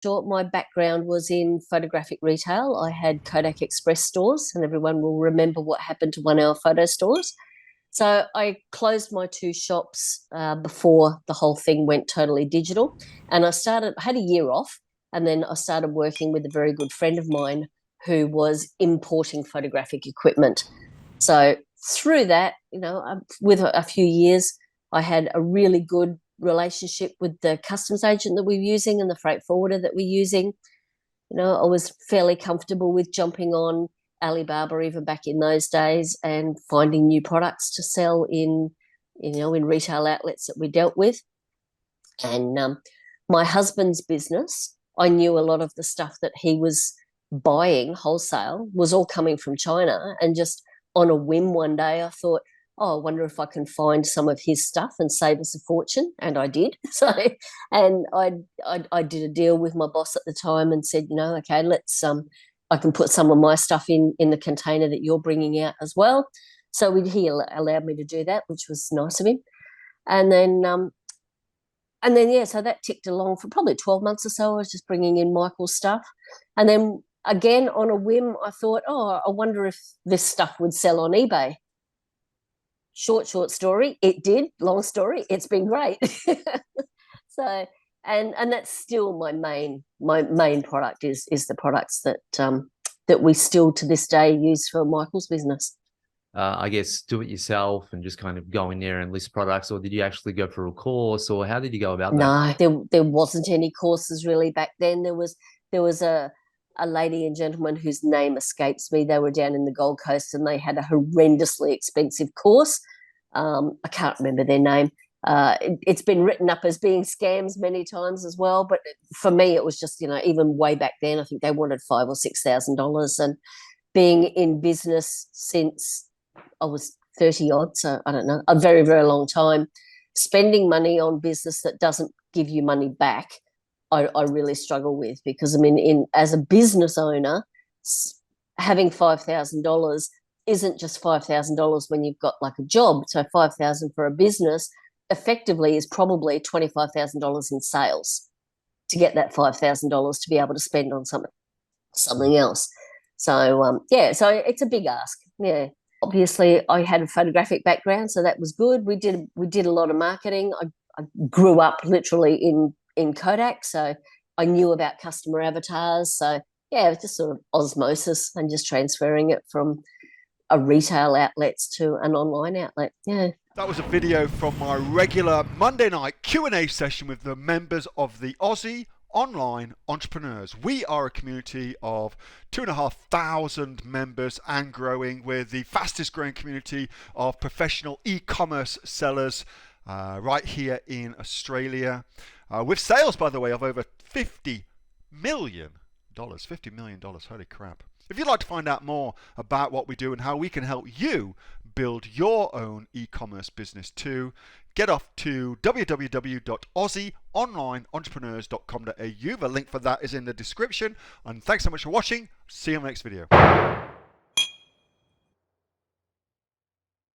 short, my background was in photographic retail. I had Kodak Express stores, and everyone will remember what happened to 1 Hour Photo stores. So I closed my two shops before the whole thing went totally digital. And I had a year off, and then I started working with a very good friend of mine who was importing photographic equipment. So through that, with a few years, I had a really good relationship with the customs agent that we were using and the freight forwarder that we're using. I was fairly comfortable with jumping on Alibaba even back in those days and finding new products to sell in retail outlets that we dealt with. And my husband's business, I knew a lot of the stuff that he was buying wholesale was all coming from China. And just on a whim one day, I thought, oh, I wonder if I can find some of his stuff and save us a fortune. And I did. And I did a deal with my boss at the time and said, okay, let's I can put some of my stuff in the container that you're bringing out as well. So he allowed me to do that, which was nice of him. And then yeah, so that ticked along for probably 12 months or so. I was just bringing in Michael's stuff. And then again, on a whim, I thought, oh, I wonder if this stuff would sell on eBay. Short story, it did. Long story, it's been great. So, and that's still my main product is the products that we still to this day use for Michael's business. I guess do it yourself and just kind of go in there and list products, or did you actually go for a course, or how did you go about that? No, there wasn't any courses really back then. There was a lady and gentleman whose name escapes me. They were down in the Gold Coast and they had a horrendously expensive course. I can't remember their name. It's been written up as being scams many times as well, but for me it was just, even way back then, I think they wanted $5,000 or $6,000, and being in business since I was 30 odd, so I don't know, a very, very long time, spending money on business that doesn't give you money back, I really struggle with, because as a business owner, having $5,000 isn't just $5,000 when you've got like a job. So $5,000 for a business effectively is probably $25,000 in sales to get that $5,000 to be able to spend on something else. So so it's a big ask. Yeah. Obviously, I had a photographic background, so that was good. We did a lot of marketing. I grew up literally in Kodak, so I knew about customer avatars. So yeah, it was just sort of osmosis and just transferring it from a retail outlets to an online outlet. Yeah. That was a video from my regular Monday night Q&A session with the members of the Aussie Online Entrepreneurs. We are a community of 2,500 members and growing. We're the fastest growing community of professional e-commerce sellers right here in Australia, with sales, by the way, of over $50 million. $50 million, holy crap. If you'd like to find out more about what we do and how we can help you build your own e-commerce business too, get off to www.aussieonlineentrepreneurs.com.au. The link for that is in the description. And thanks so much for watching. See you in the next video.